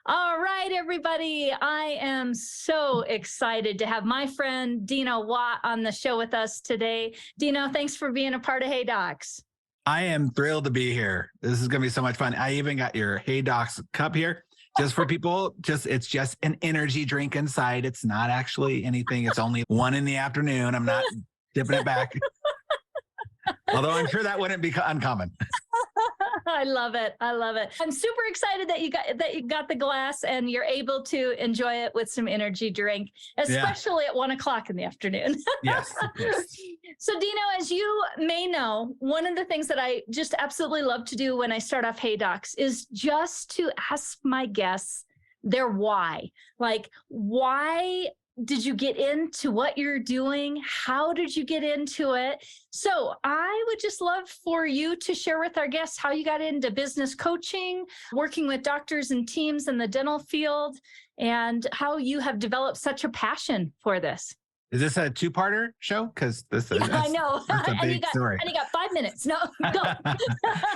All right, everybody. I am so excited to have my friend Dino Watt on the show with us today. Dino, thanks for being a part of Hey Docs. I am thrilled to be here. This is going to be so much fun. I even got your Hey Docs cup here just for people. It's just an energy drink inside. It's not actually anything. It's only 1 in the afternoon. I'm not dipping it back. Although I'm sure that wouldn't be uncommon. I love it. I love it. I'm super excited that you got the glass and you're able to enjoy it with some energy drink, especially at 1 o'clock in the afternoon. Yes. So Dino, as you may know, one of the things that I just absolutely love to do when I start off Hey Docs is just to ask my guests their why. Like, why did you get into what you're doing? How did you get into it? So I would just love for you to share with our guests how you got into business coaching, working with doctors and teams in the dental field, and how you have developed such a passion for this. Is this a two-parter show? Because I know. That's a big story. And you got 5 minutes. No, go.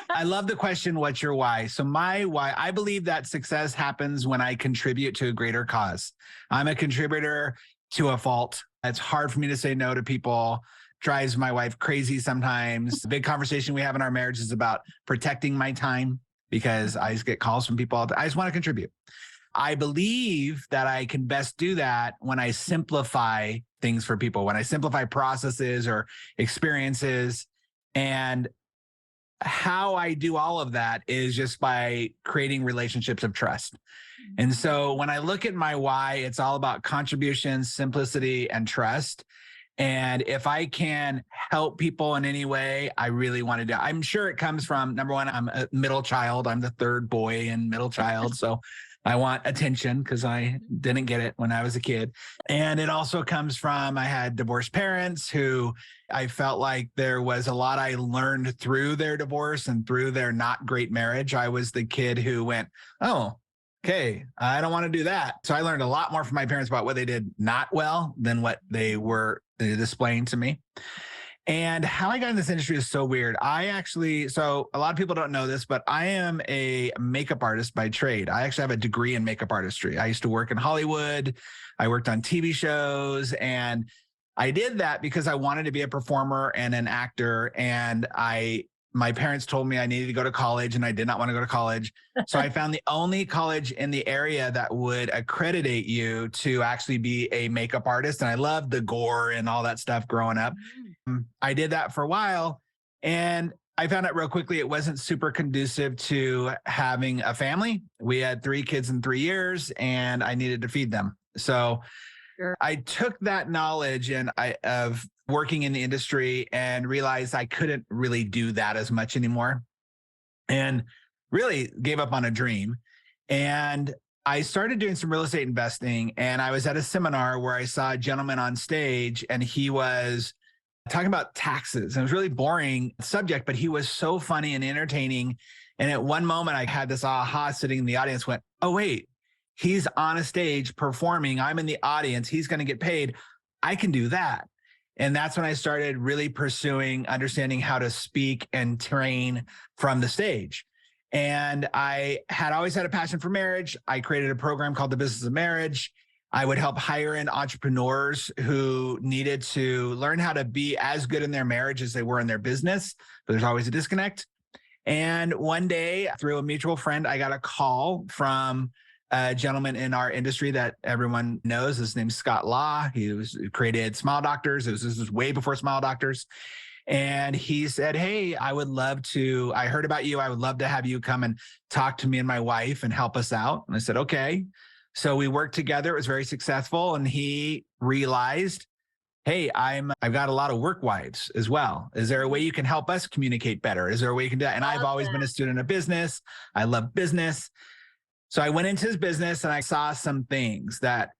I love the question, what's your why? So my why, I believe that success happens when I contribute to a greater cause. I'm a contributor to a fault. It's hard for me to say no to people. Drives my wife crazy sometimes. The big conversation we have in our marriage is about protecting my time because I just get calls from people all the time. I just want to contribute. I believe that I can best do that when I simplify things for people, when I simplify processes or experiences. And how I do all of that is just by creating relationships of trust. And so when I look at my why, it's all about contribution, simplicity, and trust. And if I can help people in any way, I really want to do. I'm sure it comes from, number one, I'm a middle child. I'm the third boy and middle child. So I want attention because I didn't get it when I was a kid. And it also comes from, I had divorced parents who I felt like there was a lot I learned through their divorce and through their not great marriage. I was the kid who went, oh, okay, I don't want to do that. So I learned a lot more from my parents about what they did not well than what they were displaying to me. And how I got in this industry is so weird. So a lot of people don't know this, but I am a makeup artist by trade. I actually have a degree in makeup artistry. I used to work in Hollywood. I worked on TV shows, and I did that because I wanted to be a performer and an actor. And my parents told me I needed to go to college, and I did not want to go to college. So I found the only college in the area that would accreditate you to actually be a makeup artist. And I loved the gore and all that stuff growing up. I did that for a while, and I found out real quickly it wasn't super conducive to having a family. We had 3 kids in 3 years, and I needed to feed them. So sure. I took that knowledge of working in the industry and realized I couldn't really do that as much anymore, and really gave up on a dream. And I started doing some real estate investing, and I was at a seminar where I saw a gentleman on stage, and he was talking about taxes. And it was really boring subject, but he was so funny and entertaining. And at one moment I had this aha sitting in the audience, went, oh, wait, he's on a stage performing. I'm in the audience. He's going to get paid. I can do that. And that's when I started really pursuing understanding how to speak and train from the stage. And I had always had a passion for marriage. I created a program called The Business of Marriage. I would help hire in entrepreneurs who needed to learn how to be as good in their marriage as they were in their business, but there's always a disconnect. And one day, through a mutual friend, I got a call from a gentleman in our industry that everyone knows. His name's Scott Law. He created Smile Doctors. This was way before Smile Doctors. And he said, hey, I heard about you. I would love to have you come and talk to me and my wife and help us out. And I said, okay. So we worked together. It was very successful. And he realized, hey, I've got a lot of work wives as well. Is there a way you can help us communicate better? Is there a way you can do that? And I've always been a student of business. I love business. So I went into his business and I saw some things that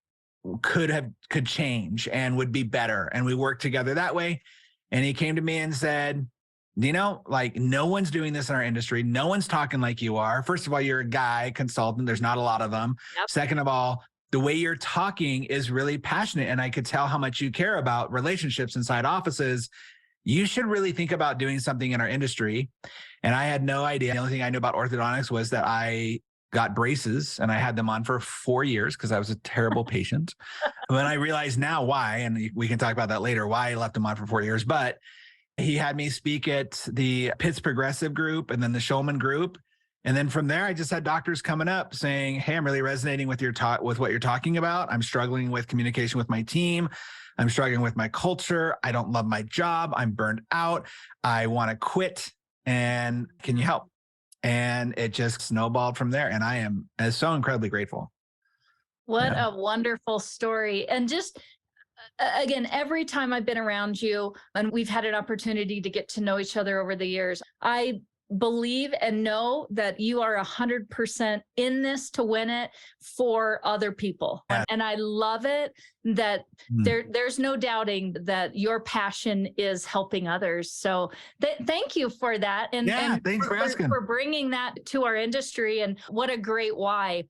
could change and would be better. And we worked together that way. And he came to me and said, like no one's doing this in our industry. No one's talking like you are. First of all, you're a guy consultant. There's not a lot of them. Yep. Second of all, the way you're talking is really passionate. And I could tell how much you care about relationships inside offices. You should really think about doing something in our industry. And I had no idea. The only thing I knew about orthodontics was that I got braces, and I had them on for 4 years because I was a terrible patient. When I realize now why, and we can talk about that later, why I left them on for 4 years, but he had me speak at the Pitts Progressive Group and then the Showman Group. And then from there, I just had doctors coming up saying, hey, I'm really resonating with with what you're talking about. I'm struggling with communication with my team. I'm struggling with my culture. I don't love my job. I'm burned out. I want to quit. And can you help? And it just snowballed from there. And I am so incredibly grateful. What a wonderful story. And just again, every time I've been around you and we've had an opportunity to get to know each other over the years, I believe and know that you are 100% in this to win it for other people. Yeah. And I love it that there's no doubting that your passion is helping others. So thank you for that. And thanks for asking. For bringing that to our industry, and what a great why.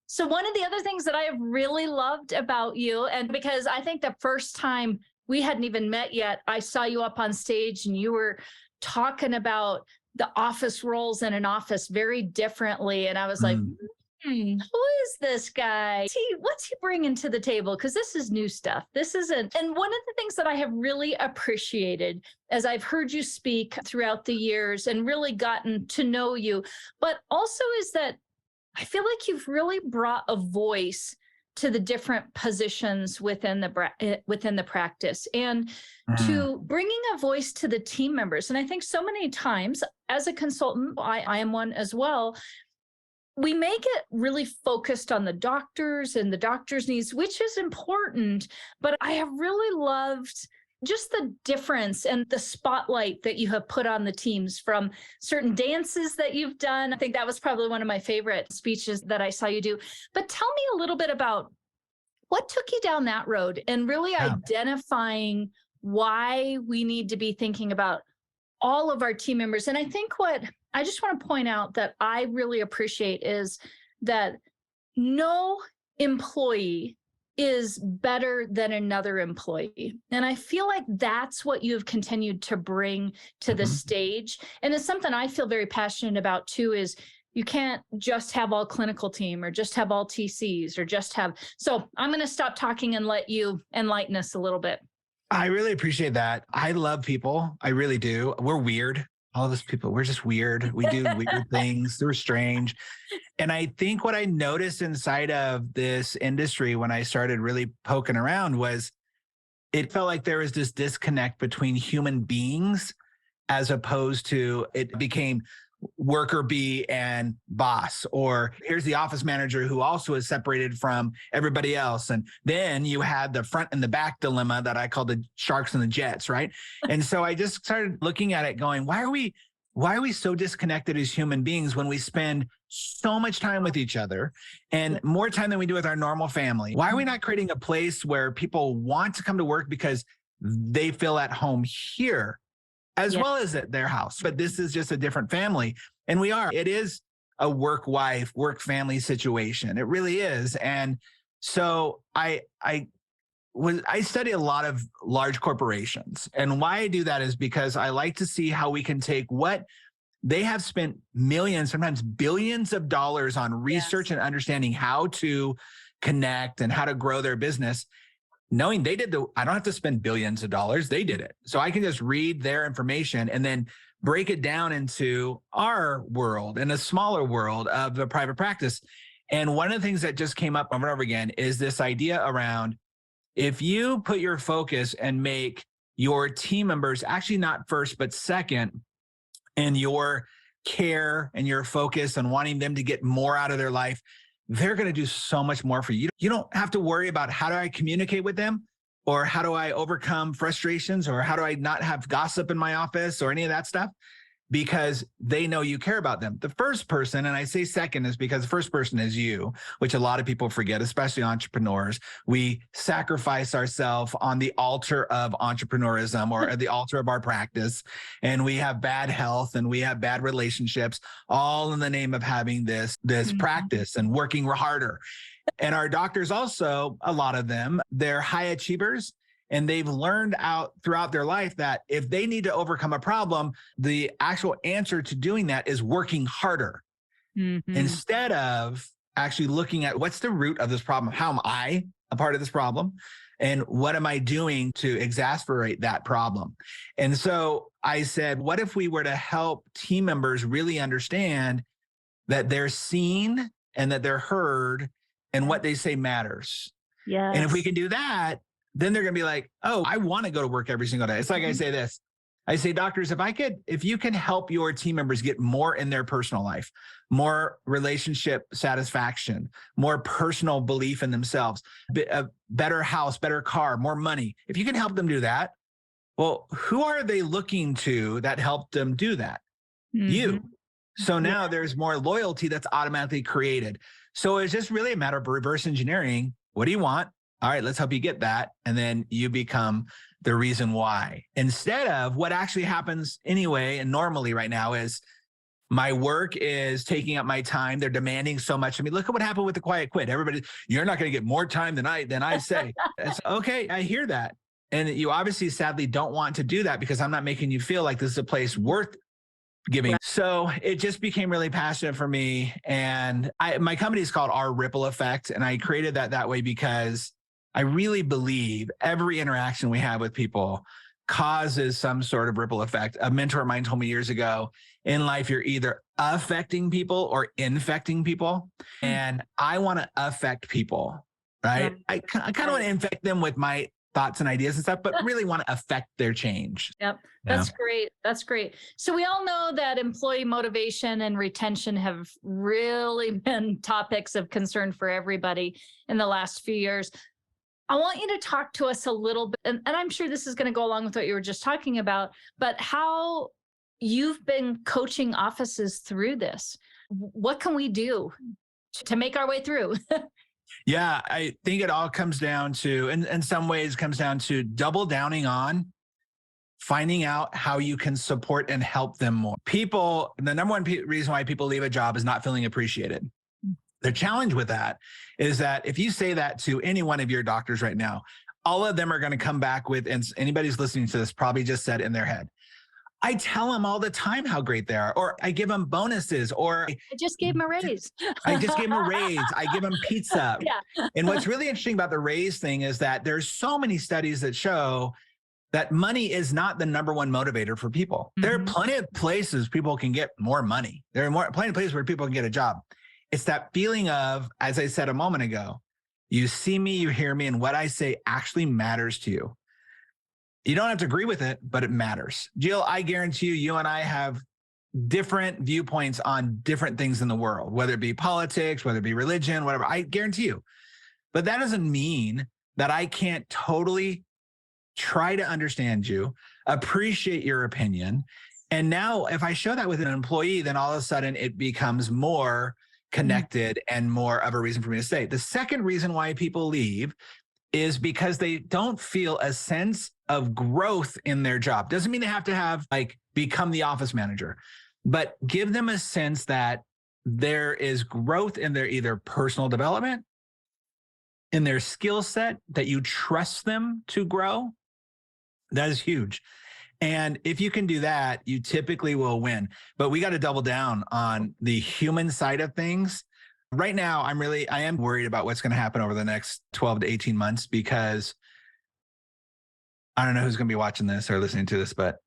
So one of the other things that I have really loved about you, and because I think the first time we hadn't even met yet, I saw you up on stage and you were talking about the office roles in an office very differently. And I was like, who is this guy? What's he bringing to the table? Because this is new stuff. This isn't. And one of the things that I have really appreciated as I've heard you speak throughout the years and really gotten to know you, but also is that I feel like you've really brought a voice to the different positions within the practice, and to bringing a voice to the team members. And I think so many times as a consultant, I am one as well, we make it really focused on the doctors and the doctor's needs, which is important. But I have really loved just the difference and the spotlight that you have put on the teams, from certain dances that you've done. I think that was probably one of my favorite speeches that I saw you do. But tell me a little bit about what took you down that road, and really identifying why we need to be thinking about all of our team members. And I think what I just want to point out that I really appreciate is that no employee is better than another employee. And I feel like that's what you've continued to bring to the stage. And it's something I feel very passionate about too, is you can't just have all clinical team or just have all TCs or just have. So I'm going to stop talking and let you enlighten us a little bit. I really appreciate that. I love people. I really do. We're weird. All of us people, we're just weird. We do weird things. We're strange. And I think what I noticed inside of this industry when I started really poking around was it felt like there was this disconnect between human beings, as opposed to it became worker bee and boss, or here's the office manager who also is separated from everybody else. And then you had the front and the back dilemma that I call the sharks and the jets, right? And so I just started looking at it going, why are we so disconnected as human beings when we spend so much time with each other and more time than we do with our normal family? Why are we not creating a place where people want to come to work because they feel at home here, as well as at their house? But this is just a different family. And it is a work wife, work family situation. It really is. And so I study a lot of large corporations. And why I do that is because I like to see how we can take what they have spent millions, sometimes billions of dollars on research and understanding how to connect and how to grow their business, knowing I don't have to spend billions of dollars. They did it. So I can just read their information and then break it down into our world, in a smaller world of the private practice. And one of the things that just came up over and over again is this idea around, if you put your focus and make your team members actually not first, but second, in your care and your focus and wanting them to get more out of their life, they're going to do so much more for you. You don't have to worry about how do I communicate with them, or how do I overcome frustrations, or how do I not have gossip in my office, or any of that stuff, because they know you care about them. The first person, and I say second, is because the first person is you, which a lot of people forget, especially entrepreneurs. We sacrifice ourselves on the altar of entrepreneurism, or at the altar of our practice. And we have bad health and we have bad relationships, all in the name of having this practice and working harder. And our doctors also, a lot of them, they're high achievers. And they've learned out throughout their life that if they need to overcome a problem, the actual answer to doing that is working harder. instead of actually looking at what's the root of this problem? How am I a part of this problem? And what am I doing to exacerbate that problem? And so I said, what if we were to help team members really understand that they're seen and that they're heard and what they say matters? Yes. And if we can do that, then they're going to be like, oh, I want to go to work every single day. It's like I say this. I say, doctors, if you can help your team members get more in their personal life, more relationship satisfaction, more personal belief in themselves, a better house, better car, more money. If you can help them do that, well, who are they looking to that helped them do that? You. So now there's more loyalty that's automatically created. So it's just really a matter of reverse engineering. What do you want? All right, let's help you get that. And then you become the reason why. Instead of what actually happens anyway and normally right now is my work is taking up my time. They're demanding so much of me. Look at what happened with the quiet quit. Everybody, you're not going to get more time than I say. It's okay, I hear that. And you obviously sadly don't want to do that because I'm not making you feel like this is a place worth giving. So it just became really passionate for me. And my company is called Our Ripple Effect. And I created that way because I really believe every interaction we have with people causes some sort of ripple effect. A mentor of mine told me years ago, in life, you're either affecting people or infecting people. And I want to affect people, right? I kind of want to infect them with my thoughts and ideas and stuff, but really want to affect their change. Yep. That's great. That's great. So we all know that employee motivation and retention have really been topics of concern for everybody in the last few years. I want you to talk to us a little bit, and I'm sure this is going to go along with what you were just talking about, but how you've been coaching offices through this. What can we do to make our way through? Yeah, I think it all comes down to, in some ways, comes down to double downing on finding out how you can support and help them more. People, the number one reason why people leave a job is not feeling appreciated. The challenge with that is that if you say that to any one of your doctors right now, all of them are going to come back with, and anybody who's listening to this probably just said in their head, I tell them all the time how great they are, or I give them bonuses, or I just gave them a raise. I just gave them a raise. I give them pizza. Yeah. And what's really interesting about the raise thing is that there's so many studies that show that money is not the number one motivator for people. There are plenty of places people can get more money. There are plenty of places where people can get a job. It's that feeling of, as I said a moment ago, you see me, you hear me, and what I say actually matters to you. You don't have to agree with it, but it matters. Jill, I guarantee you and I have different viewpoints on different things in the world, whether it be politics, whether it be religion, whatever. I guarantee you. But that doesn't mean that I can't totally try to understand you, appreciate your opinion. And now if I show that with an employee, then all of a sudden it becomes more connected and more of a reason for me to stay. The second reason why people leave is because they don't feel a sense of growth in their job. Doesn't mean they have to become the office manager, but give them a sense that there is growth in their either personal development, in their skill set, that you trust them to grow. That is huge. And if you can do that, you typically will win. But we got to double down on the human side of things. Right now, I am worried about what's going to happen over the next 12 to 18 months, because I don't know who's going to be watching this or listening to this, but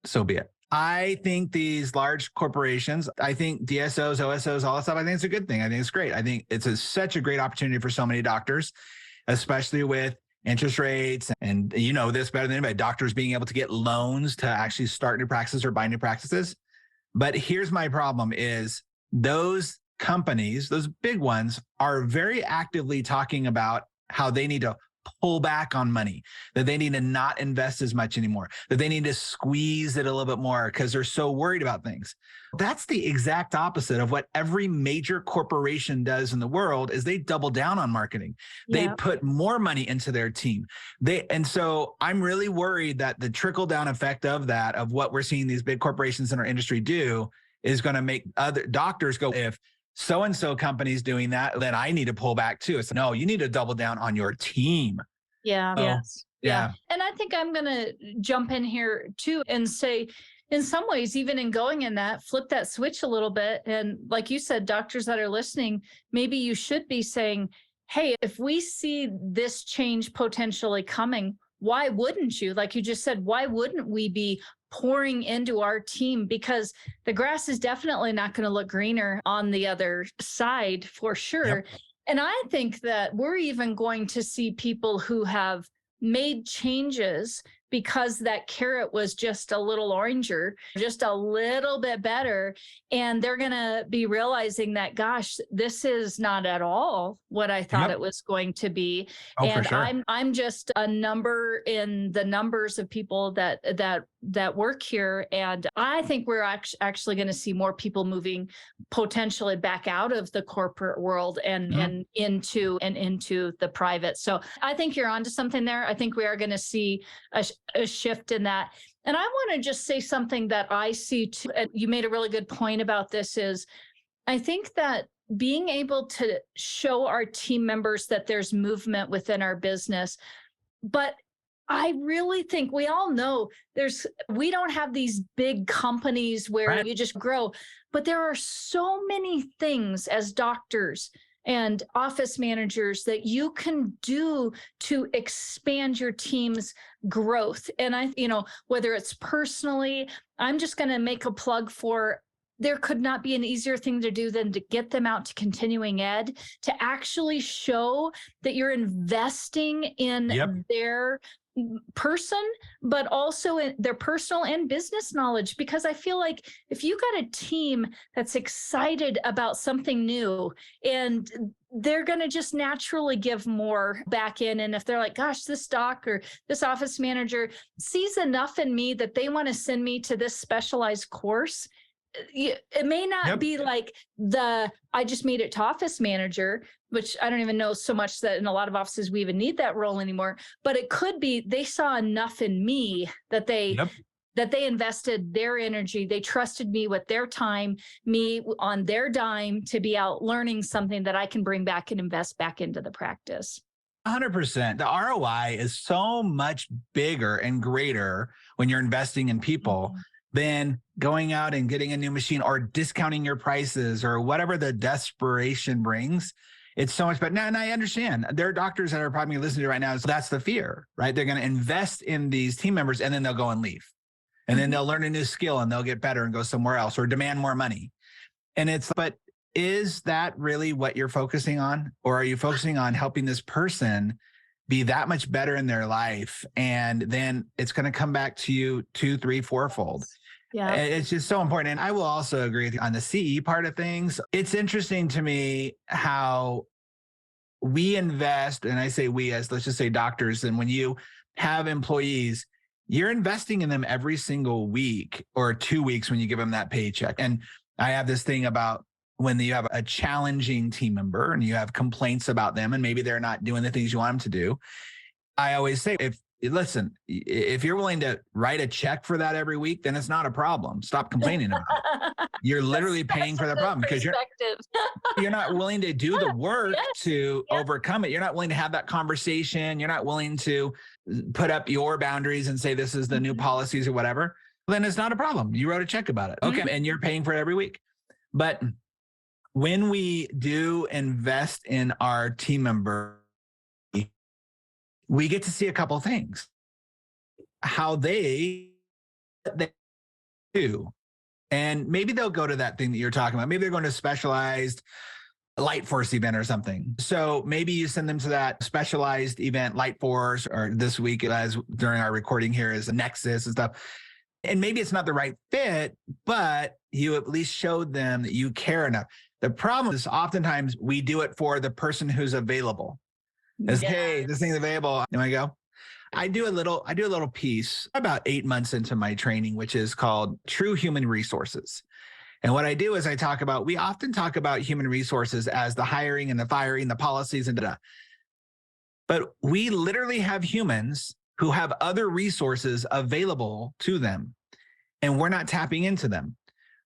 so be it. I think these large corporations, I think DSOs, OSOs, all that stuff, I think it's a good thing. I think it's great. I think it's such a great opportunity for so many doctors, especially with interest rates. And you know this better than anybody, doctors being able to get loans to actually start new practices or buy new practices. But here's my problem is those companies, those big ones, are very actively talking about how they need to pull back on money, that they need to not invest as much anymore, that they need to squeeze it a little bit more because they're so worried about things. That's the exact opposite of what every major corporation does in the world. Is they double down on marketing. They put more money into their team. And so I'm really worried that the trickle down effect of that, of what we're seeing these big corporations in our industry do, is going to make other doctors go, if so-and-so company's doing that, then I need to pull back too. So no, you need to double down on your team. Yeah. So, yes. Yeah. And I think I'm going to jump in here too and say, in some ways, even in going in that, flip that switch a little bit. And like you said, doctors that are listening, maybe you should be saying, hey, if we see this change potentially coming, why wouldn't you? Like you just said, why wouldn't we be pouring into our team? Because the grass is definitely not going to look greener on the other side for sure. Yep. And I think that we're even going to see people who have made changes because that carrot was just a little oranger, just a little bit better. And they're going to be realizing that, gosh, this is not at all what I thought it was going to be. Oh, and for sure. I'm just a number in the numbers of people that work here. And I think we're actually going to see more people moving potentially back out of the corporate world and into the private. So I think you're onto something there. I think we are going to see a shift in that. And I want to just say something that I see too. And you made a really good point about this is I think that being able to show our team members that there's movement within our business, but I really think we all know we don't have these big companies where you just grow, but there are so many things as doctors and office managers that you can do to expand your team's growth. And whether it's personally, I'm just going to make a plug for, there could not be an easier thing to do than to get them out to continuing ed, to actually show that you're investing in their person, but also in their personal and business knowledge. Because I feel like if you got a team that's excited about something new, and they're going to just naturally give more back in. And if they're like, gosh, this doc or this office manager sees enough in me that they want to send me to this specialized course, it may not be like I just made it to office manager, which I don't even know so much that in a lot of offices we even need that role anymore. But it could be they saw enough in me that they invested their energy. They trusted me with their time, me on their dime, to be out learning something that I can bring back and invest back into the practice. 100%. The ROI is so much bigger and greater when you're investing in people than going out and getting a new machine or discounting your prices or whatever the desperation brings. It's so much better. Now, and I understand there are doctors that are probably listening to right now. So that's the fear, right? They're going to invest in these team members and then they'll go and leave. And then they'll learn a new skill and they'll get better and go somewhere else or demand more money. And but is that really what you're focusing on? Or are you focusing on helping this person be that much better in their life? And then it's going to come back to you 2, 3, 4-fold. Yeah. It's just so important. And I will also agree with you on the CE part of things. It's interesting to me how we invest, and I say we as, let's just say doctors, and when you have employees, you're investing in them every single week or 2 weeks when you give them that paycheck. And I have this thing about when you have a challenging team member and you have complaints about them and maybe they're not doing the things you want them to do. I always say, if you're willing to write a check for that every week, then it's not a problem. Stop complaining about it. You're literally paying for the problem because you're not willing to do the work to overcome it. You're not willing to have that conversation. You're not willing to put up your boundaries and say, this is the new policies or whatever. Then it's not a problem. You wrote a check about it. Okay. And you're paying for it every week. But when we do invest in our team member, we get to see a couple things, how they do. And maybe they'll go to that thing that you're talking about. Maybe they're going to a specialized light force event or something. So maybe you send them to that specialized event, light force, or this week, as during our recording here, is a Nexus and stuff. And maybe it's not the right fit, but you at least showed them that you care enough. The problem is oftentimes we do it for the person who's available. Hey, this thing's available. Can I go? I do a little piece about 8 months into my training, which is called True Human Resources. And what I do is we often talk about human resources as the hiring and the firing, the policies and but we literally have humans who have other resources available to them, and we're not tapping into them.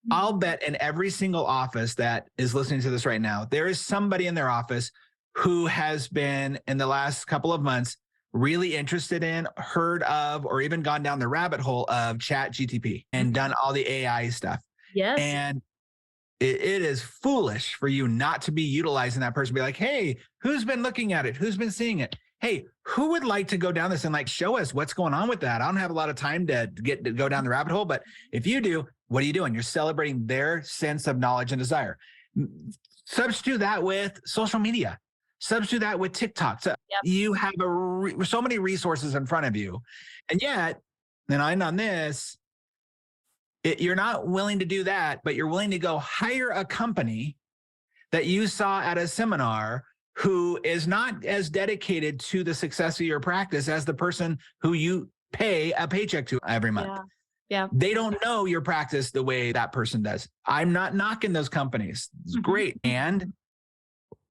I'll bet in every single office that is listening to this right now, there is somebody in their office who has been in the last couple of months really interested in, heard of, or even gone down the rabbit hole of Chat GTP and done all the AI stuff. Yes. And it is foolish for you not to be utilizing that person. Be like, hey, who's been looking at it? Who's been seeing it? Hey, who would like to go down this and like show us what's going on with that? I don't have a lot of time to go down the rabbit hole, but if you do, what are you doing? You're celebrating their sense of knowledge and desire. Substitute that with social media. Substitute that with TikTok. So you have so many resources in front of you. And yet, and I end on this, you're not willing to do that, but you're willing to go hire a company that you saw at a seminar who is not as dedicated to the success of your practice as the person who you pay a paycheck to every month. Yeah. They don't know your practice the way that person does. I'm not knocking those companies. It's great. And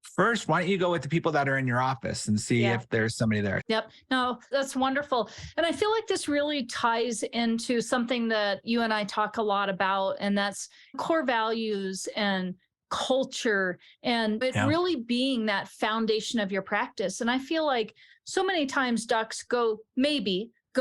first, why don't you go with the people that are in your office and see if there's somebody there? Yep. No, that's wonderful. And I feel like this really ties into something that you and I talk a lot about, and that's core values and culture, and it really being that foundation of your practice. And I feel like so many times docs go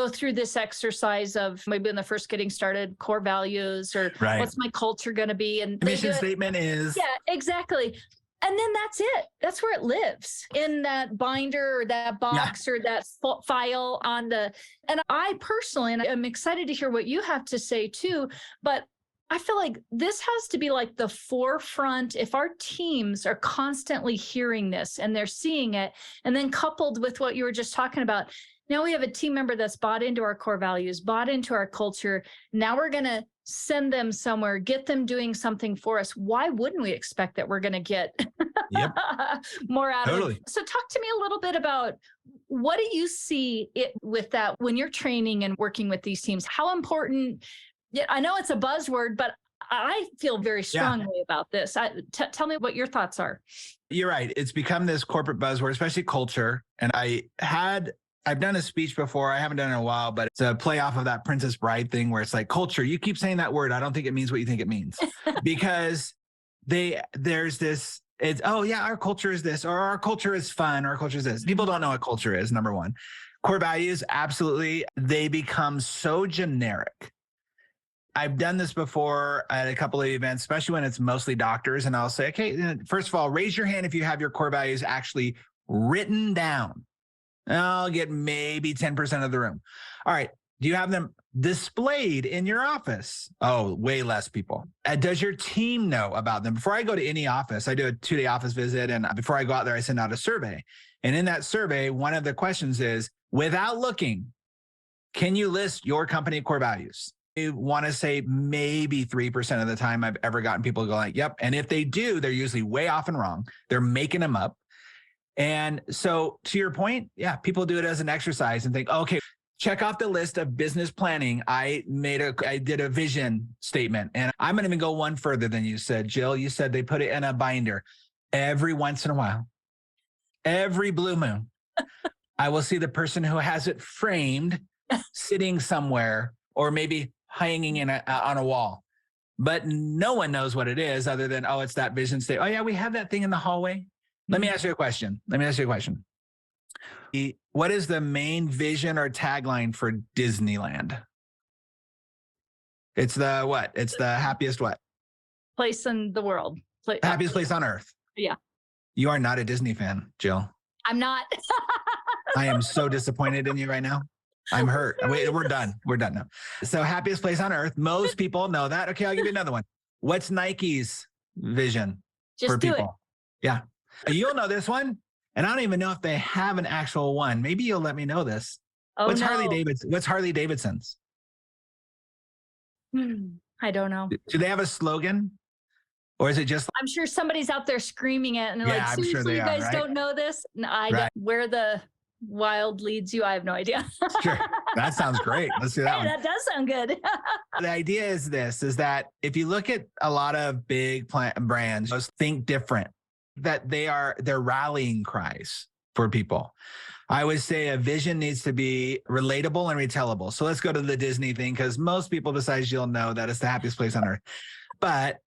through this exercise of maybe when they're first getting started, core values, or what's my culture going to be? And mission statement is. Yeah, exactly. And then that's it. That's where it lives, in that binder or that box or that file on the, and I personally, and I'm excited to hear what you have to say too, but I feel like this has to be like the forefront. If our teams are constantly hearing this and they're seeing it, and then coupled with what you were just talking about, now we have a team member that's bought into our core values, bought into our culture. Now we're going to send them somewhere, get them doing something for us. Why wouldn't we expect that we're going to get more out of it? So talk to me a little bit about, what do you see it with that when you're training and working with these teams? How important, I know it's a buzzword, but I feel very strongly about this. Tell me what your thoughts are. You're right. It's become this corporate buzzword, especially culture. And I've done a speech before. I haven't done it in a while, but it's a play off of that Princess Bride thing where it's like, culture, you keep saying that word. I don't think it means what you think it means. Because there's this, it's, oh yeah, our culture is this, or our culture is fun, our culture is this. People don't know what culture is, number one. Core values, absolutely. They become so generic. I've done this before at a couple of events, especially when it's mostly doctors. And I'll say, okay, first of all, raise your hand if you have your core values actually written down. I'll get maybe 10% of the room. All right. Do you have them displayed in your office? Oh, way less people. Does your team know about them? Before I go to any office, I do a 2-day office visit. And before I go out there, I send out a survey. And in that survey, one of the questions is, without looking, can you list your company core values? I want to say maybe 3% of the time I've ever gotten people go like, yep. And if they do, they're usually way off and wrong. They're making them up. And so to your point, people do it as an exercise and think, okay, check off the list of business planning. I did a vision statement, and I'm going to even go one further than you said, Jill. You said they put it in a binder. Every once in a while, every blue moon, I will see the person who has it framed sitting somewhere, or maybe hanging on a wall, but no one knows what it is other than, oh, it's that vision statement. Oh yeah, we have that thing in the hallway. Let me ask you a question. What is the main vision or tagline for Disneyland? It's the what? It's the happiest what? Place in the world. Happiest place on earth. Yeah. You are not a Disney fan, Jill. I'm not. I am so disappointed in you right now. I'm hurt. Wait, we're done. We're done now. So happiest place on earth. Most people know that. Okay, I'll give you another one. What's Nike's vision for people? Yeah. You'll know this one. And I don't even know if they have an actual one. Maybe you'll let me know this. Oh, What's Harley Davidson's? I don't know. Do they have a slogan? Or is it just? I'm sure somebody's out there screaming it and like, seriously, you guys don't know this? No, I don't. Where the wild leads you, I have no idea. Sure. That sounds great. Let's do that one. That does sound good. The idea is that if you look at a lot of big brands, just think different. That they're rallying cries for people. I would say a vision needs to be relatable and retellable. So let's go to the Disney thing, because most people besides you'll know that it's the happiest place on earth. But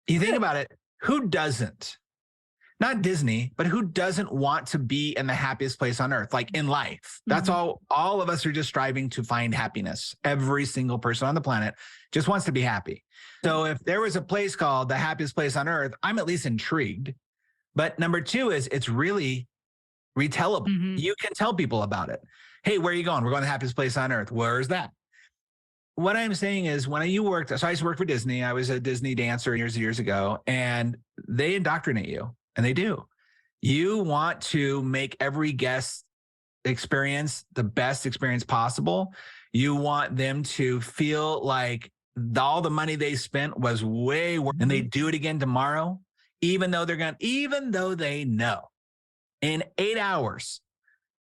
you think about it, who doesn't? not Disney, but who doesn't want to be in the happiest place on earth, like in life? That's all of us are just striving to find happiness. Every single person on the planet just wants to be happy. So if there was a place called the happiest place on earth, I'm at least intrigued. But number two is it's really retellable. You can tell people about it. Hey, where are you going? We're going to the happiest place on earth. Where is that? What I'm saying is when you worked, so I used to work for Disney. I was a Disney dancer years ago, and they indoctrinate you, and they do. You want to make every guest experience the best experience possible. You want them to feel like all the money they spent was way worth, and they do it again tomorrow, even though they know in 8 hours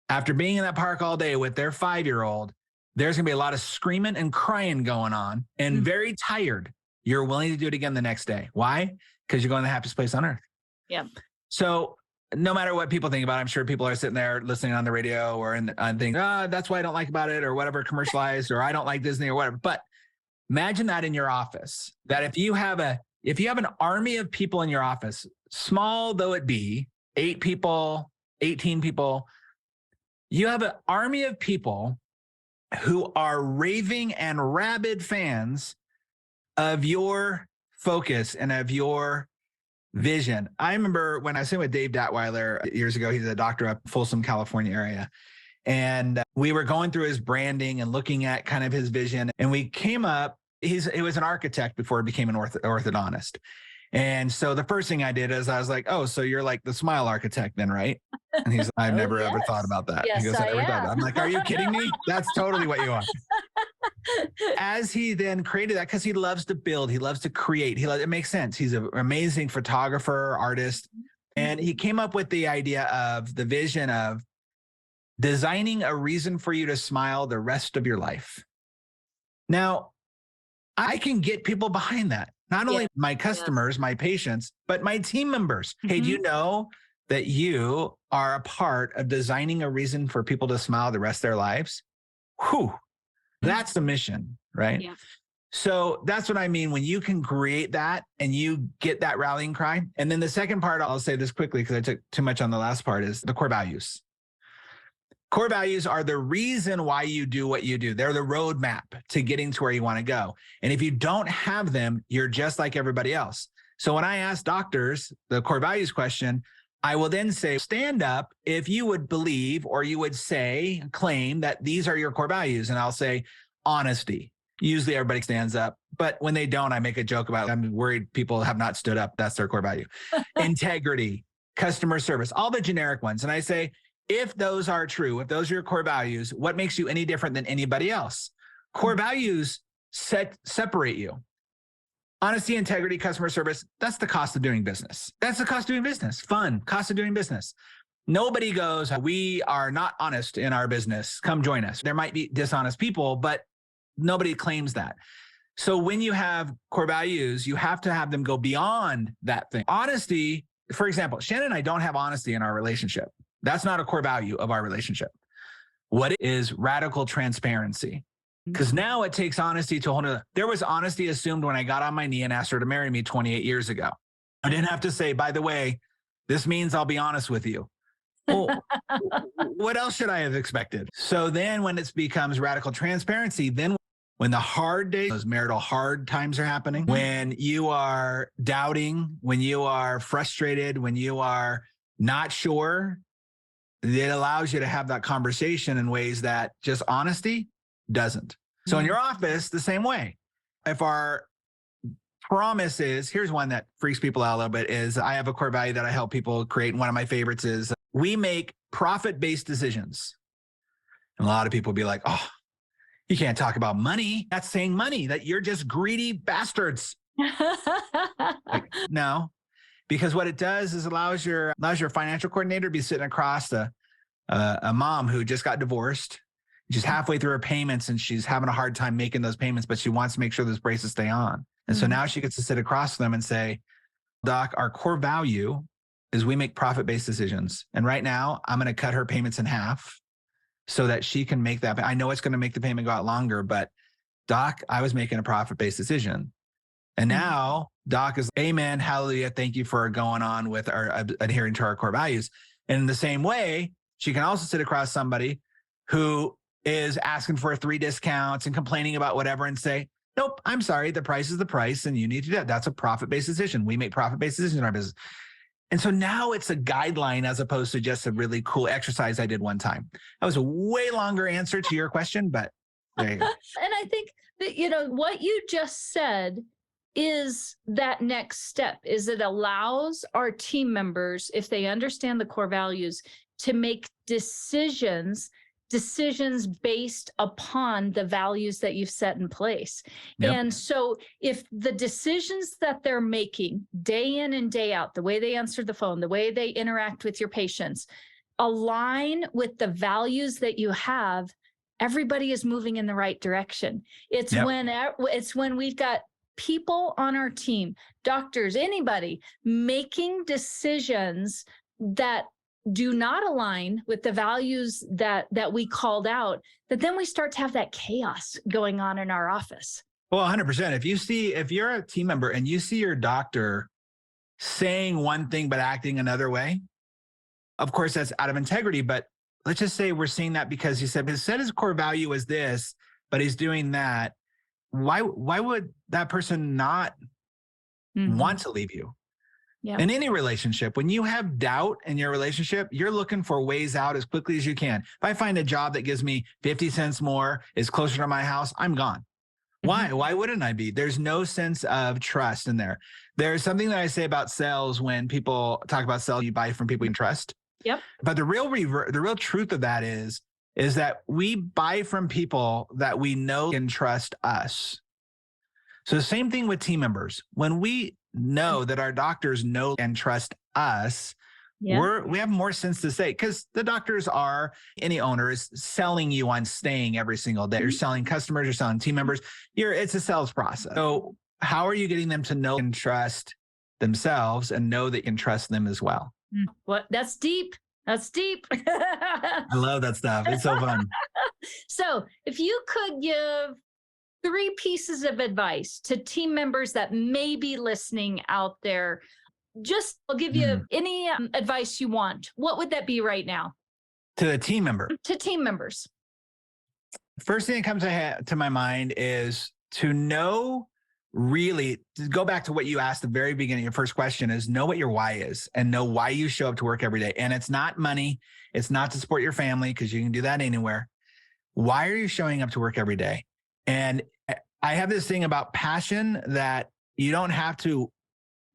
after being in that park all day with their 5-year-old, there's going to be a lot of screaming and crying going on and very tired. You're willing to do it again the next day. Why? Because you're going to the happiest place on earth. Yeah. So no matter what people think about it, I'm sure people are sitting there listening on the radio or on things, that's what I don't like about it or whatever, commercialized, or I don't like Disney or whatever. But imagine that in your office, that if you have an army of people in your office, small though it be, 8 people, 18 people, you have an army of people who are raving and rabid fans of your focus and of your vision. I remember when I was sitting with Dave Datweiler years ago, he's a doctor up Folsom, California area. And we were going through his branding and looking at kind of his vision. And we came up, he was an architect before he became an orthodontist. And so the first thing I did is I was like, oh, so you're like the smile architect then, right? And he's, I've never ever thought about that. Yes, he goes, I never thought about that. I'm like, are you kidding me? That's totally what you are. As he then created that, because he loves to build, he loves to create. It makes sense. He's an amazing photographer, artist. And he came up with the idea of the vision of designing a reason for you to smile the rest of your life. Now, I can get people behind that. Not only my customers, my patients, but my team members. Hey, do you know that you are a part of designing a reason for people to smile the rest of their lives? Whew, that's the mission, right? Yeah. So that's what I mean when you can create that and you get that rallying cry. And then the second part, I'll say this quickly because I took too much on the last part, is the core values. Core values are the reason why you do what you do. They're the roadmap to getting to where you want to go. And if you don't have them, you're just like everybody else. So when I ask doctors the core values question, I will then say, stand up if you would believe or you would say, claim that these are your core values. And I'll say honesty. Usually everybody stands up, but when they don't, I make a joke about, I'm worried people have not stood up. That's their core value. Integrity, customer service, all the generic ones. And I say, if those are true, if those are your core values, what makes you any different than anybody else? Core values separate you. Honesty, integrity, customer service, that's the cost of doing business. That's the cost of doing business. Fun, cost of doing business. Nobody goes, we are not honest in our business. Come join us. There might be dishonest people, but nobody claims that. So when you have core values, you have to have them go beyond that thing. Honesty, for example, Shannon and I don't have honesty in our relationship. That's not a core value of our relationship. What is radical transparency? Because now it takes honesty to a whole nother. There was honesty assumed when I got on my knee and asked her to marry me 28 years ago. I didn't have to say, by the way, this means I'll be honest with you. Well, what else should I have expected? So then when it becomes radical transparency, then when the hard days, those marital hard times are happening, when you are doubting, when you are frustrated, when you are not sure, it allows you to have that conversation in ways that just honesty doesn't. So in your office, the same way. If our promise is, here's one that freaks people out a little bit, is I have a core value that I help people create. And one of my favorites is we make profit-based decisions. And a lot of people be like, oh, you can't talk about money. That's saying money, that you're just greedy bastards. Like, no. Because what it does is allows your financial coordinator to be sitting across a mom who just got divorced. She's halfway through her payments and she's having a hard time making those payments, but she wants to make sure those braces stay on. And so now she gets to sit across them and say, Doc, our core value is we make profit-based decisions. And right now I'm going to cut her payments in half so that she can make that. I know it's going to make the payment go out longer, but Doc, I was making a profit-based decision. And Mhm. now Doc is, amen, hallelujah, thank you for going on with our adhering to our core values. And in the same way, she can also sit across somebody who is asking for 3 discounts and complaining about whatever and say, nope, I'm sorry, the price is the price and you need to do that. That's a profit-based decision. We make profit-based decisions in our business. And so now it's a guideline as opposed to just a really cool exercise I did one time. That was a way longer answer to your question, but there you go. And I think that, what you just said is that next step is it allows our team members, if they understand the core values, to make decisions based upon the values that you've set in place. Yep. And so if the decisions that they're making day in and day out, the way they answer the phone, the way they interact with your patients, align with the values that you have, everybody is moving in the right direction. It's Yep. when we've got people on our team, doctors, anybody making decisions that do not align with the values that we called out, that then we start to have that chaos going on in our office. Well, 100%. If you're a team member and you see your doctor saying one thing but acting another way, of course, that's out of integrity. But let's just say we're seeing that because he said his core value is this, but he's doing that. Why would that person not want to leave you? Yeah. In any relationship, when you have doubt in your relationship, you're looking for ways out as quickly as you can. If I find a job that gives me 50 cents more, is closer to my house, I'm gone. Why? Why wouldn't I be? There's no sense of trust in there. There's something that I say about sales when people talk about sales, you buy from people you can trust. Yep. But the real truth of that is that we buy from people that we know can trust us. So the same thing with team members. When we know that our doctors know and trust us, we have more sense to say, because the doctors are, any owner is selling you on staying every single day. You're selling customers, you're selling team members. It's a sales process. So how are you getting them to know and trust themselves and know that you can trust them as well? What? That's deep. That's deep. I love that stuff. It's so fun. So if you could give 3 pieces of advice to team members that may be listening out there, I'll give you any advice you want. What would that be right now? To the team member. To team members. First thing that comes to my mind is to know, really, to go back to what you asked at the very beginning, your first question is know what your why is and know why you show up to work every day. And it's not money. It's not to support your family, because you can do that anywhere. Why are you showing up to work every day? And I have this thing about passion, that you don't have to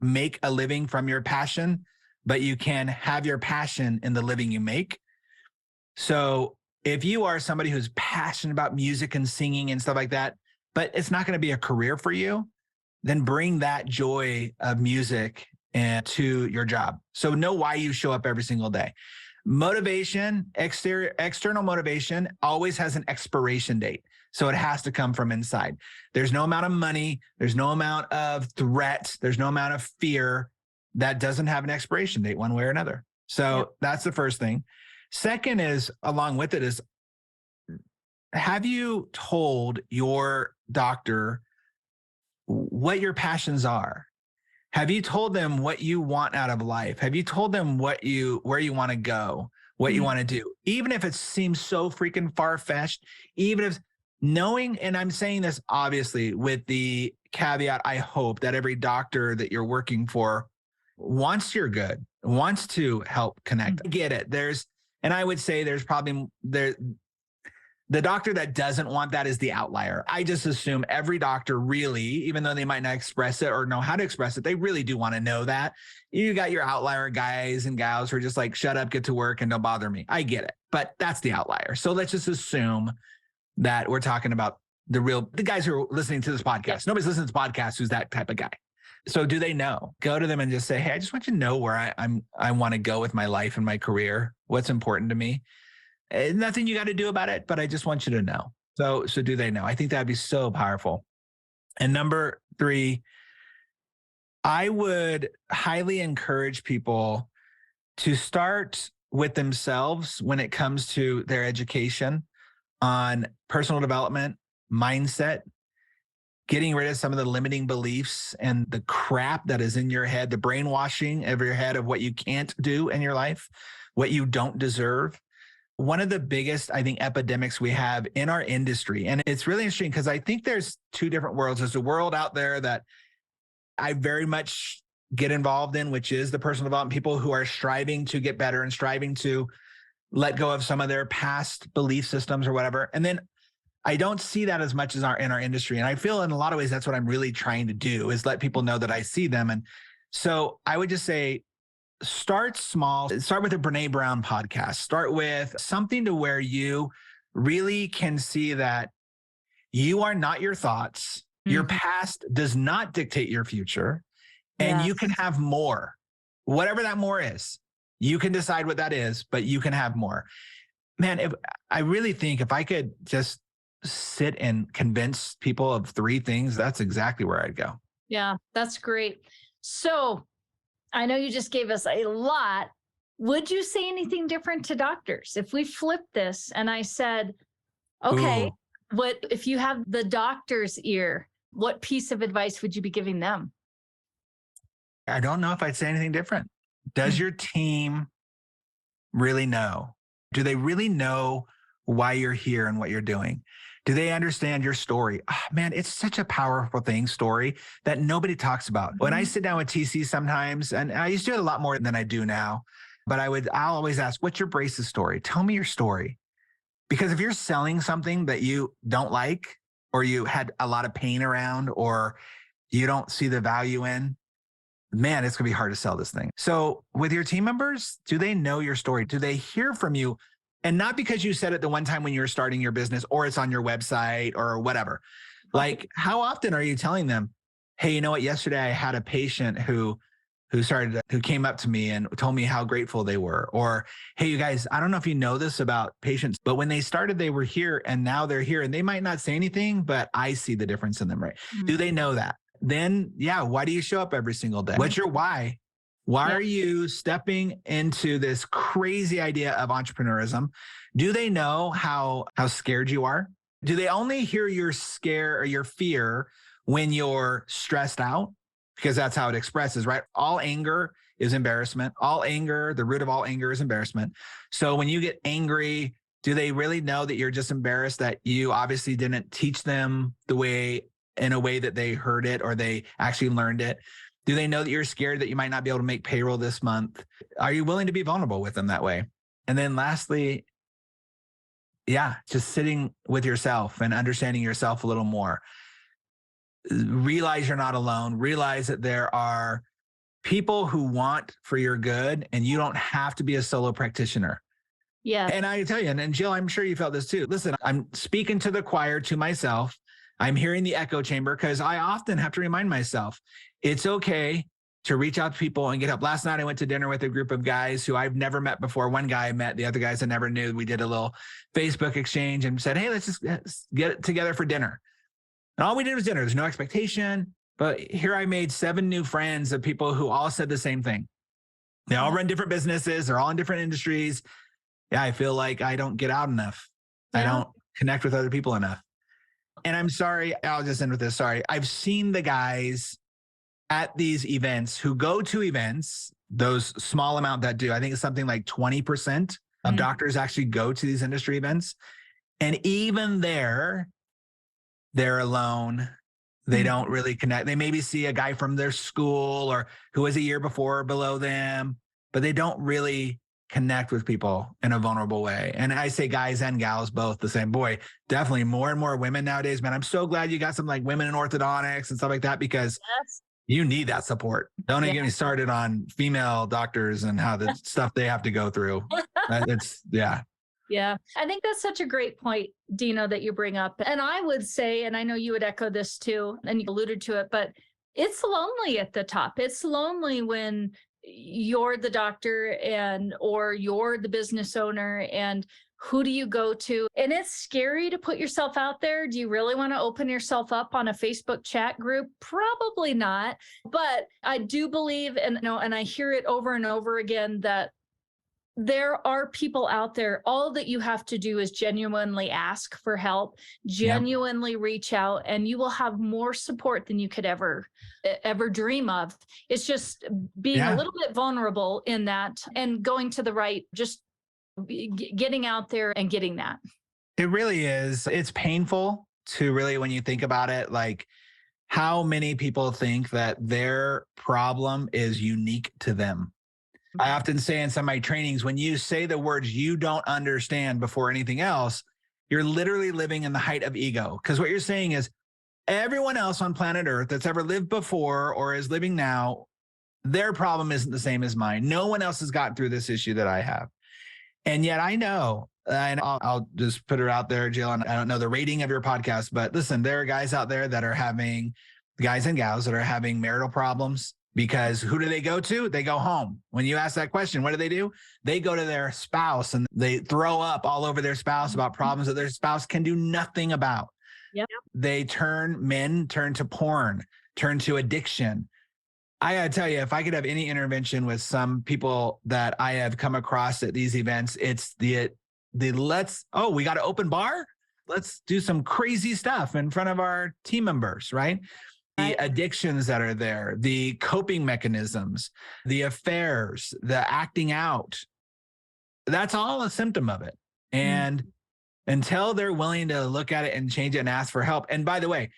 make a living from your passion, but you can have your passion in the living you make. So if you are somebody who's passionate about music and singing and stuff like that, but it's not going to be a career for you, then bring that joy of music to your job. So know why you show up every single day. Motivation, external motivation always has an expiration date. So it has to come from inside. There's no amount of money, there's no amount of threat, there's no amount of fear that doesn't have an expiration date one way or another. So that's the first thing. Second is, along with it, is have you told your doctor what your passions are? Have you told them what you want out of life? Have you told them where you want to go, what you want to do? Even if it seems so freaking far-fetched, even if knowing, and I'm saying this obviously with the caveat, I hope that every doctor that you're working for wants your good, wants to help connect. I get it. And I would say there's probably the doctor that doesn't want that is the outlier. I just assume every doctor really, even though they might not express it or know how to express it, they really do want to know that. You got your outlier guys and gals who are just like, shut up, get to work, and don't bother me. I get it, but that's the outlier. So let's just assume that we're talking about the guys who are listening to this podcast. Nobody's listening to this podcast who's that type of guy. So do they know? Go to them and just say, hey, I just want you to know where I want to go with my life and my career, what's important to me. Nothing you got to do about it, but I just want you to know. So do they know? I think that'd be so powerful. And number 3, I would highly encourage people to start with themselves when it comes to their education on personal development, mindset. getting rid of some of the limiting beliefs and the crap that is in your head, the brainwashing of your head of what you can't do in your life, what you don't deserve. One of the biggest, I think, epidemics we have in our industry, and it's really interesting because I think there's two different worlds. There's a world out there that I very much get involved in, which is the personal development people who are striving to get better and striving to let go of some of their past belief systems or whatever. And then I don't see that as much as in our industry. And I feel in a lot of ways, that's what I'm really trying to do, is let people know that I see them. And so I would just say, start small, start with a Brene Brown podcast, start with something to where you really can see that you are not your thoughts. Your past does not dictate your future, and you can have more, whatever that more is. You can decide what that is, but you can have more. Man, I really think if I could just sit and convince people of three things, that's exactly where I'd go. Yeah, that's great. So I know you just gave us a lot. Would you say anything different to doctors? If we flipped this and I said, okay, what if you have the doctor's ear, what piece of advice would you be giving them? I don't know if I'd say anything different. Does your team really know? Do they really know why you're here and what you're doing? Do they understand your story? Oh, man, it's such a powerful story that nobody talks about. When I sit down with TC sometimes, and I used to do it a lot more than I do now, but I'll always ask, what's your braces story? Tell me your story. Because if you're selling something that you don't like, or you had a lot of pain around, or you don't see the value in, man, it's going to be hard to sell this thing. So with your team members, do they know your story? Do they hear from you? And not because you said it the one time when you were starting your business, or it's on your website or whatever. Like, how often are you telling them, hey, you know what? Yesterday I had a patient who came up to me and told me how grateful they were. Or, hey, you guys, I don't know if you know this about patients, but when they started, they were here and now they're here, and they might not say anything, but I see the difference in them, right? Do they know that? Then, why do you show up every single day? What's your why? Why are you stepping into this crazy idea of entrepreneurism? Do they know how scared you are? Do they only hear your scare or your fear when you're stressed out? Because that's how it expresses, right? All anger is embarrassment. All anger, the root of all anger is embarrassment. So when you get angry, do they really know that you're just embarrassed that you obviously didn't teach them in a way that they heard it or they actually learned it? Do they know that you're scared that you might not be able to make payroll this month? Are you willing to be vulnerable with them that way? And then lastly, just sitting with yourself and understanding yourself a little more. Realize you're not alone. Realize that there are people who want for your good, and you don't have to be a solo practitioner. Yeah. And I tell you, and Jill, I'm sure you felt this too. Listen, I'm speaking to the choir, to myself. I'm hearing the echo chamber, because I often have to remind myself, it's okay to reach out to people and get help. Last night, I went to dinner with a group of guys who I've never met before. One guy I met, the other guys I never knew. We did a little Facebook exchange and said, hey, let's just get together for dinner. And all we did was dinner. There's no expectation. But here I made 7 new friends of people who all said the same thing. They all run different businesses. They're all in different industries. Yeah, I feel like I don't get out enough. I don't connect with other people enough. And I'm sorry, I'll just end with this. Sorry. I've seen the guys at these events who go to events, those small amount that do, I think it's something like 20% of doctors actually go to these industry events. And even there, they're alone. They don't really connect. They maybe see a guy from their school or who was a year before or below them, but they don't really connect with people in a vulnerable way. And I say guys and gals both the same. Boy, definitely more and more women nowadays, man. I'm so glad you got some like women in orthodontics and stuff like that, because you need that support. Don't even get me started on female doctors and how the stuff they have to go through. Yeah, I think that's such a great point, Dino, that you bring up. And I would say, and I know you would echo this too, and you alluded to it, but it's lonely at the top. It's lonely when you're the doctor or you're the business owner, and who do you go to? And it's scary to put yourself out there. Do you really want to open yourself up on a Facebook chat group? Probably not. But I do believe, and I hear it over and over again, that there are people out there. All that you have to do is genuinely ask for help, Yep. genuinely reach out, and you will have more support than you could ever dream of. It's just being a Yeah. little bit vulnerable in that and going to the right, just getting out there and getting that. It really is. It's painful to really, when you think about it, like how many people think that their problem is unique to them. I often say in some of my trainings, when you say the words you don't understand before anything else, you're literally living in the height of ego. Because what you're saying is everyone else on planet Earth that's ever lived before or is living now, their problem isn't the same as mine. No one else has gotten through this issue that I have. And yet I know, and I'll just put it out there, Jill, and I don't know the rating of your podcast, but listen, there are guys out there that are having, guys and gals that are having marital problems. Because who do they go to? They go home. When you ask that question, what do? They go to their spouse and they throw up all over their spouse about problems that their spouse can do nothing about. Yep. Men turn to porn, turn to addiction. I gotta tell you, if I could have any intervention with some people that I have come across at these events, it's we got an open bar. Let's do some crazy stuff in front of our team members, right? The addictions that are there, the coping mechanisms, the affairs, the acting out, that's all a symptom of it. And until they're willing to look at it and change it and ask for help. And by the way,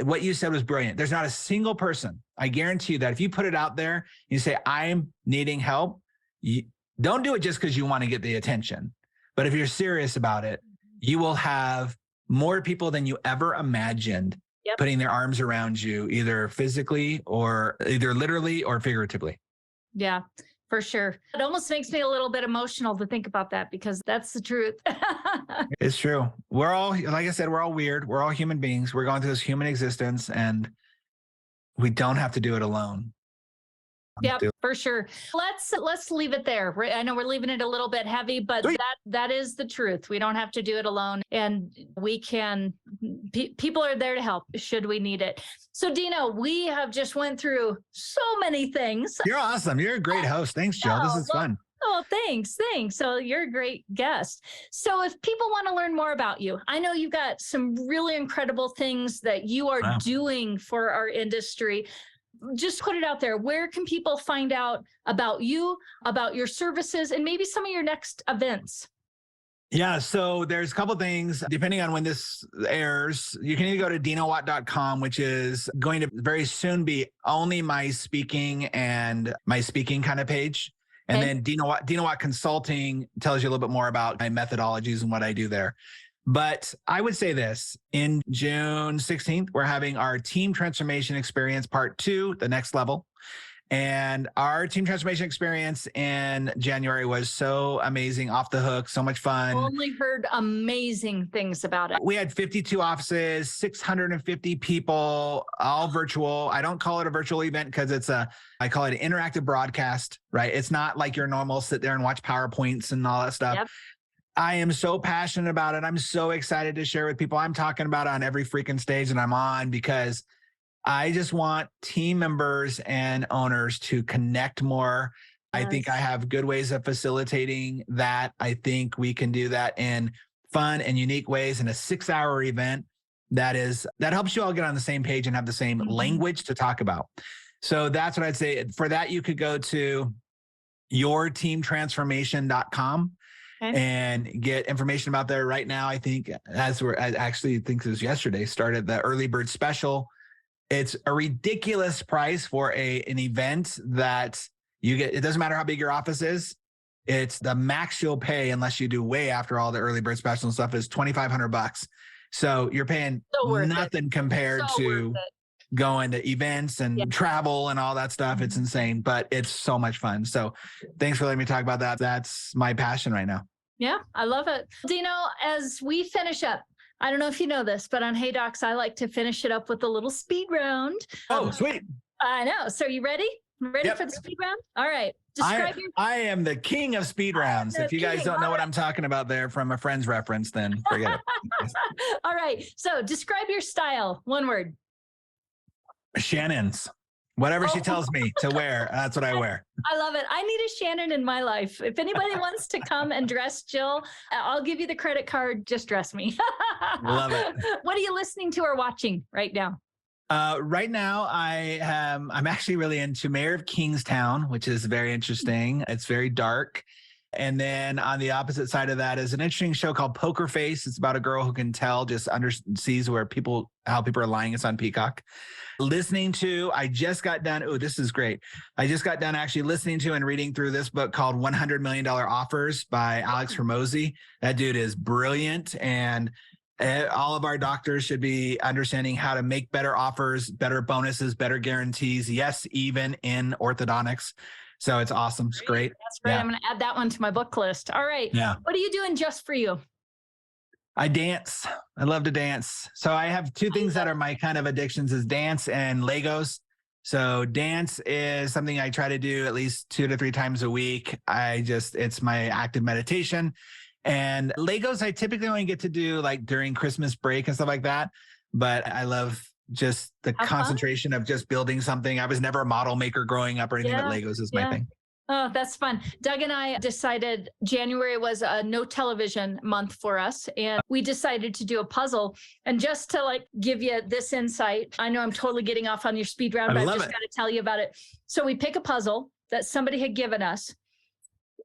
what you said was brilliant. There's not a single person. I guarantee you that if you put it out there, you say, I'm needing help. You don't do it just because you want to get the attention. But if you're serious about it, you will have more people than you ever imagined putting their arms around you, either physically or either literally or figuratively. Yeah, for sure. It almost makes me a little bit emotional to think about that because that's the truth. It's true. We're all, like I said, we're all weird. We're all human beings. We're going through this human existence and we don't have to do it alone. Yeah, for sure. Let's leave it there. I know we're leaving it a little bit heavy, but that is the truth. We don't have to do it alone, and we can. People are there to help should we need it. So, Dino, we have just went through so many things. You're awesome. You're a great host. Thanks, Jill. This is fun. Oh, thanks. So you're a great guest. So if people want to learn more about you, I know you've got some really incredible things that you are doing for our industry. Just put it out there. Where can people find out about you, about your services, and maybe some of your next events? Yeah, so there's a couple of things, depending on when this airs. You can either go to dinowatt.com, which is going to very soon be only my speaking kind of page. And then Dino Watt Consulting tells you a little bit more about my methodologies and what I do there. But I would say this, in June 16th, we're having our Team Transformation Experience Part 2, the next level. And our Team Transformation Experience in January was so amazing, off the hook, so much fun. Only heard amazing things about it. We had 52 offices, 650 people, all virtual. I don't call it a virtual event because I call it an interactive broadcast, right? It's not like your normal sit there and watch PowerPoints and all that stuff. Yep. I am so passionate about it. I'm so excited to share with people. I'm talking about it on every freaking stage that I'm on because I just want team members and owners to connect more. Yes. I think I have good ways of facilitating that. I think we can do that in fun and unique ways in a 6-hour event that helps you all get on the same page and have the same language to talk about. So that's what I'd say. For that, you could go to yourteamtransformation.com. And get information about there right now. I think I actually think it was yesterday, started the early bird special. It's a ridiculous price for an event that you get. It doesn't matter how big your office is. It's the max you'll pay unless you do way after all the early bird special and stuff is $2,500. So you're paying nothing compared to going to events and travel and all that stuff. It's insane, but it's so much fun. So thanks for letting me talk about that. That's my passion right now. Yeah, I love it. Dino, as we finish up, I don't know if you know this, but on Hey Docs, I like to finish it up with a little speed round. Oh, sweet. I know. So are you ready? Ready for the speed round? All right. I am the king of speed rounds. If you guys don't know what I'm talking about there from a friend's reference, then forget it. All right. So describe your style. One word. Shannon's. Whatever she tells me to wear, that's what I wear. I love it. I need a Shannon in my life. If anybody wants to come and dress Jill, I'll give you the credit card. Just dress me. Love it. What are you listening to or watching right now? Right now, I'm actually really into Mayor of Kingstown, which is very interesting. It's very dark. And then on the opposite side of that is an interesting show called Poker Face. It's about a girl who can tell, sees how people are lying. It's on Peacock. I just got done. Oh, this is great. I just got done actually listening to and reading through this book called $100 Million Offers by Alex Hormozi. That dude is brilliant. And all of our doctors should be understanding how to make better offers, better bonuses, better guarantees. Yes, even in orthodontics. So it's awesome. It's great. That's great. Yeah. I'm going to add that one to my book list. All right. Yeah. What are you doing just for you? I dance. I love to dance. So I have two things that are my kind of addictions is dance and Legos. So dance is something I try to do at least 2 to 3 times a week. It's my active meditation. And Legos, I typically only get to do like during Christmas break and stuff like that. But I love just the concentration of just building something. I was never a model maker growing up or anything, but Legos is my thing. Oh, that's fun. Doug and I decided January was a no television month for us. And we decided to do a puzzle. And just to like give you this insight, I know I'm totally getting off on your speed round, but I've just got to tell you about it. So we pick a puzzle that somebody had given us.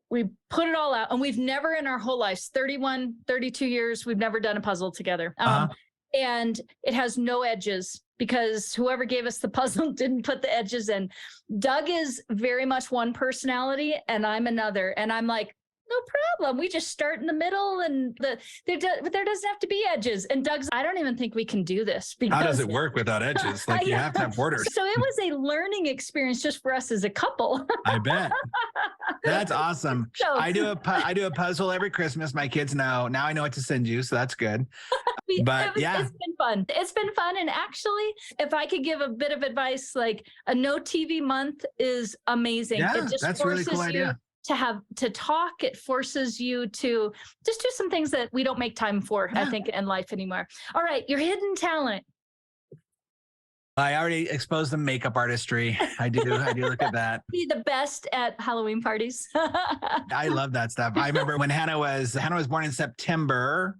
We put it all out and we've never in our whole lives, 31, 32 years, we've never done a puzzle together. And it has no edges because whoever gave us the puzzle didn't put the edges in. Doug is very much one personality and I'm another. And I'm like, no problem. We just start in the middle and there doesn't have to be edges. And Doug's, I don't even think we can do this. How does it work without edges? Like you have to have borders. So it was a learning experience just for us as a couple. I bet. That's awesome. So, I do a puzzle every Christmas. My kids know. Now I know what to send you. So that's good. But it's been fun. It's been fun. And actually, if I could give a bit of advice, like a no TV month is amazing. Yeah, it just that's a really cool idea. To talk. It forces you to just do some things that we don't make time for, I think, in life anymore. All right. Your hidden talent. I already exposed the makeup artistry. I do look at that. Be the best at Halloween parties. I love that stuff. I remember when Hannah was born in September.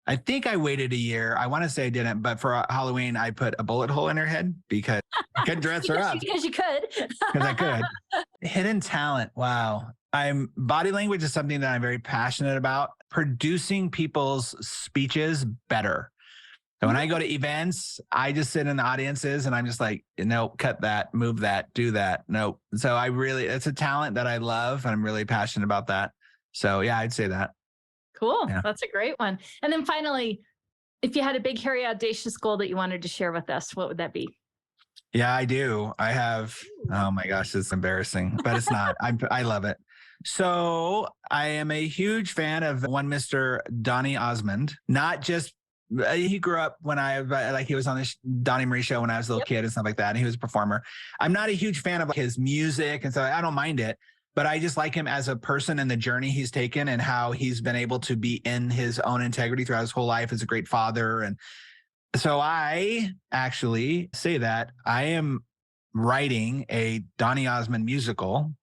I think I waited a year. I want to say I didn't, but for Halloween, I put a bullet hole in her head because I could dress her up. Because you could. Because I could. Hidden talent. Wow. Body language is something that I'm very passionate about. Producing people's speeches better. So when I go to events, I just sit in the audiences and I'm just like, no, cut that, move that, do that. No. So it's a talent that I love. And I'm really passionate about that. So yeah, I'd say that. Cool. Yeah. That's a great one. And then finally, if you had a big, hairy, audacious goal that you wanted to share with us, what would that be? Yeah, I do. I have, oh my gosh, it's embarrassing, but it's not. I love it. So I am a huge fan of one Mr. Donny Osmond, not just, he grew up when he was on the Donnie Marie show when I was a little kid and stuff like that. And he was a performer. I'm not a huge fan of his music. And so I don't mind it. But I just like him as a person and the journey he's taken and how he's been able to be in his own integrity throughout his whole life as a great father. And so I actually say that I am writing a Donny Osmond musical.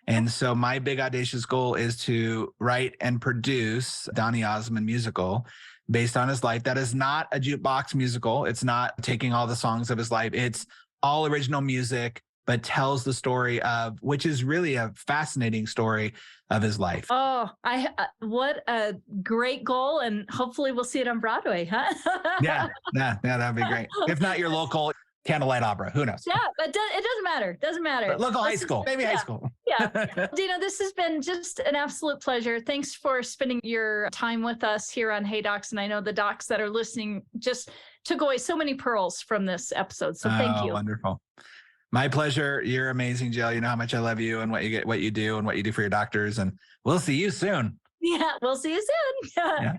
And so my big audacious goal is to write and produce Donny Osmond musical based on his life. That is not a jukebox musical. It's not taking all the songs of his life. It's all original music, but tells the story which is really a fascinating story of his life. Oh, what a great goal. And hopefully we'll see it on Broadway, huh? Yeah, that'd be great. If not your local Candlelight Opera, who knows? Yeah, but it doesn't matter. Doesn't matter. But local high school, maybe high school. Yeah. Dino, this has been just an absolute pleasure. Thanks for spending your time with us here on Hey Docs. And I know the docs that are listening just took away so many pearls from this episode. So thank you. Wonderful. My pleasure. You're amazing, Jill. You know how much I love you and what you do and what you do for your doctors. And we'll see you soon. Yeah, we'll see you soon. Yeah.